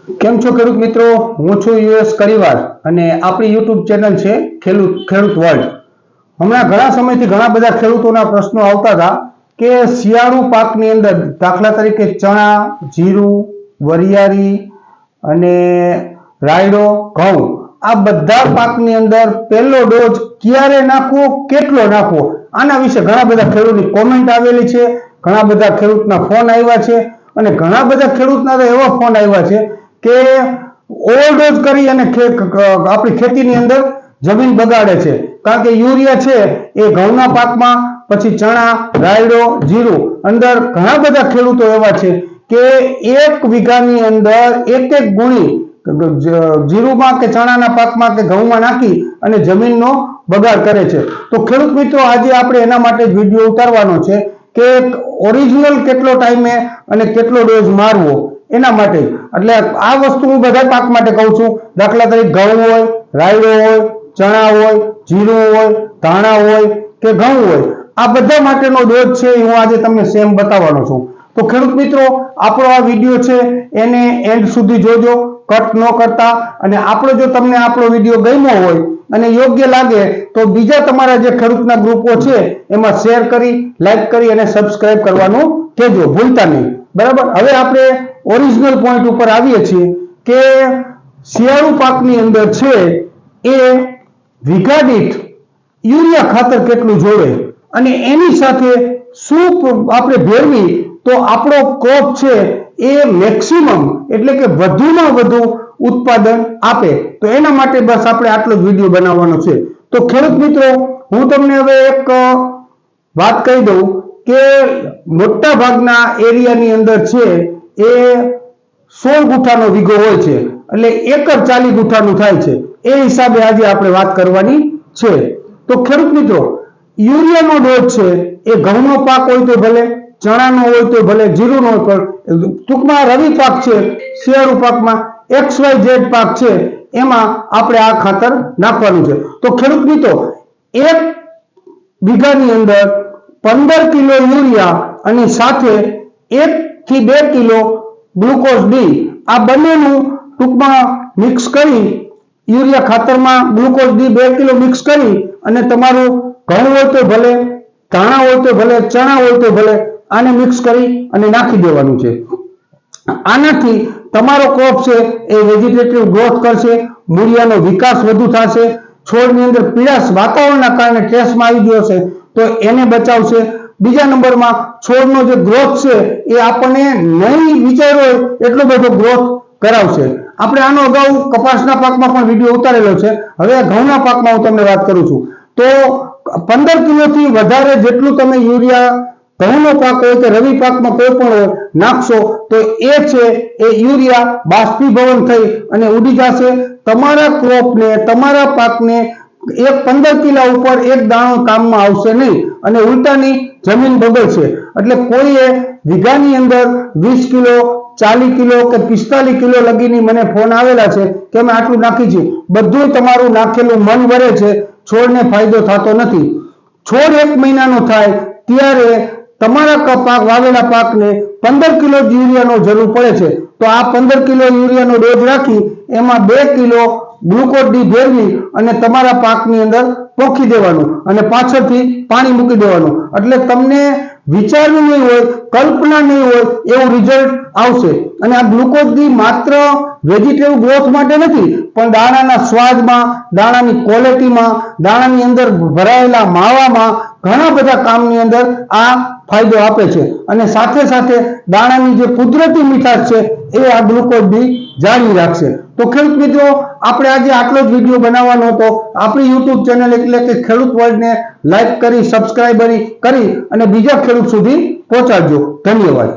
કેમ છો ખેડૂત મિત્રો? હું છું યુએસ કડીવાર અને આપણી યુટ્યુબ ચેનલ છે ખેડૂત વર્લ્ડ. હમણાં ઘણા સમયથી ઘણા બધા ખેડૂતોના પ્રશ્નો આવતા હતા કે શિયાળુ પાકની અંદર દાખલા તરીકે ચણા, જીરું, વરિયાળી અને રાયડો, ઘઉં આ બધા પાકની અંદર પહેલો ડોઝ ક્યારે નાખવો, કેટલો નાખવો, આના વિશે ઘણા બધા ખેડૂતની કોમેન્ટ આવેલી છે, ઘણા બધા ખેડૂતના ફોન આવ્યા છે અને ઘણા બધા ખેડૂતના એવા ફોન આવ્યા છે કે ઓવરડોઝ કરી અને આપણી ખેતીની અંદર જમીન બગાડે છે. કારણ કે યુરિયા છે એ ઘઉંના પાકમાં, પછી ચણા, રાયડો, જીરું અંદર ઘણા બધા ખેડૂતો એવા છે કે 1 વીઘાની અંદર એક ગુણી જીરુમાં કે ચણાના પાકમાં કે ઘઉંમાં નાખી અને જમીનનો બગાડ કરે છે. તો ખેડૂત મિત્રો, આજે આપણે એના માટે જ વિડીયો ઉતારવાનો છે કે ઓરિજિનલ કેટલો ટાઈમે અને કેટલો ડોઝ મારવો એના માટે. એટલે આ વસ્તુ હું બધા પાક માટે કહું છું. દાખલા તરીકે ઘઉં હોય, રાયડો હોય, ચણા હોય, જીરું હોય, ધાણા હોય કે ઘઉં હોય, આ બધા માટેનો ડોઝ છે હું આજે તમને સેમ બતાવવાનો છું. તો ખેડૂત મિત્રો, આપણો આ વિડીયો છે એને એન્ડ સુધી જોજો, કટ ન કરતા. અને આપણો જો તમને આપણો વિડીયો ગમ્યો હોય અને યોગ્ય લાગે તો બીજા તમારા જે ખેડૂતના ગ્રુપો છે એમાં શેર કરી, લાઈક કરી અને સબસ્ક્રાઇબ કરવાનું કહેજો, ભૂલતા નહીં. બરાબર. હવે આપણે ઓરિજિનલ પોઈન્ટ ઉપર આવીએ છીએ કે શિયાળુ પાકની અંદર છે એ વીઘા દીઠ યુરિયા ખાતર કેટલું જોવે અને એની સાથે શું આપણે ભેળવી તો આપણો ક્રોપ છે એ મેક્સિમમ એટલે કે વધુમાં વધુ ઉત્પાદન આપે. તો એના માટે બસ આપણે આટલો જ વિડીયો બનાવવાનો છે. તો ખેડૂત મિત્રો, હું તમને હવે એક વાત કહી દઉં કે મોટા ભાગના એરિયાની અંદર છે એ 16 ગુઠાનો વીઘો હોય છે, એટલે 1 ગુઠાનું થાય છે. એ હિસાબે આજે આપણે વાત કરવાની છે. તો ખેડૂત મિત્રો, યુરિયાનો ડોઝ છે એ ઘઉંનો પાક હોય તો ભલે, ચણાનો હોય તો ભલે, જીરુંનો હોય પણ ટૂંકમાં રવિ પાક છે, શિયાળુ પાકમાં XYZ પાક છે એમાં આપણે આ ખાતર નાખવાનું છે. તો ખેડૂત મિત્રો, 1 વીઘાની અંદર 15 કિલો યુરિયા અને સાથે 1 થી 2 કિલો ગ્લુકોઝ ડી આ બંનેનું ટૂંકમાં મિક્સ કરી, યુરિયા ખાતરમાં ગ્લુકોઝ ડી 2 કિલો મિક્સ કરી અને તમારું ઘઉં હોય તો ભલે, ધાણા હોય તો ભલે, ચણા હોય તો ભલે, આને મિક્સ કરી અને નાખી દેવાનું છે. આનાથી તમારો ક્રોપ છે એ વેજીટેટિવ ગ્રોથ કરશે, મૂળિયાનો વિકાસ વધુ થશે, છોડની અંદર પીળાશ વાતાવરણના કારણે સ્ટ્રેસમાં આવી ગયો છે તો એને બચાવશે. બીજા નંબરમાં છોડનો જે ગ્રોથ છે એ આપણને નહીં વિચાર્યો એટલો બધો ગ્રોથ કરાવશે. આપણે આનો અગાઉ કપાસના પાકમાં પણ વિડીયો ઉતારેલો છે. હવે ઘઉંના પાકમાં હું તમને વાત કરું છું. તો 15 કિલોથી વધારે જેટલું તમે યુરિયા ઘઉંનો પાક હોય કે રવિ પાકમાં કોઈ પણ હોય નાખશો તો એ છે એ યુરિયા બાષ્પીભવન થઈ અને ઉડી જશે. તમારા ક્રોપને, તમારા પાકને 15 કિલા ઉપર એક દાણો કામમાં આવશે નહીં અને ઉલટાની જમીન બગડશે. એટલે કોઈએ વીઘાની અંદર 20 કિલો, 40 કિલો કે 45 કિલો લગીની મને ફોન આવેલા છે કે અમે આટલું નાખી છે. બધું તમારું નાખેલું મન વરે છે, છોડને ફાયદો થતો નથી. છોડ 1 મહિનાનો થાય ત્યારે તમારા પાક વાવેલા પાકને 15 કિલો યુરિયાનો જરૂર પડે છે. તો આ 15 કિલો યુરિયાનો ડોઝ રાખી એમાં 2 કિલો ગ્લુકોઝ ડી ભેળવી અને તમારા પાકની અંદર પોખી દેવાનું અને પાછળથી પાણી મૂકી દેવાનું. એટલે તમને વિચારવું નહીં હોય, કલ્પના નહીં હોય એવું રિઝલ્ટ આવશે. અને આ ગ્લુકોઝ ડી માત્ર વેજીટેટિવ ગ્રોથ માટે નથી પણ દાણાના સ્વાદમાં, દાણાની ક્વોલિટીમાં, દાણાની અંદર ભરાયેલા માવામાં ઘણા બધા કામની અંદર આ ફાયદો આપે છે. અને સાથે સાથે દાણાની જે કુદરતી મીઠાશ છે એ આ ગ્લુકોઝ ડી જાળવી રાખશે. તો ખેડૂત મિત્રો, આપણે આજે આટલો જ વિડીયો બનાવવાનો હતો. આપણી યુટ્યુબ ચેનલ એટલે કે ખેડૂત વર્લ્ડને લાઈક કરી, સબસ્ક્રાઇબ કરી અને બીજા ખેડૂત સુધી પહોંચાડજો. ધન્યવાદ.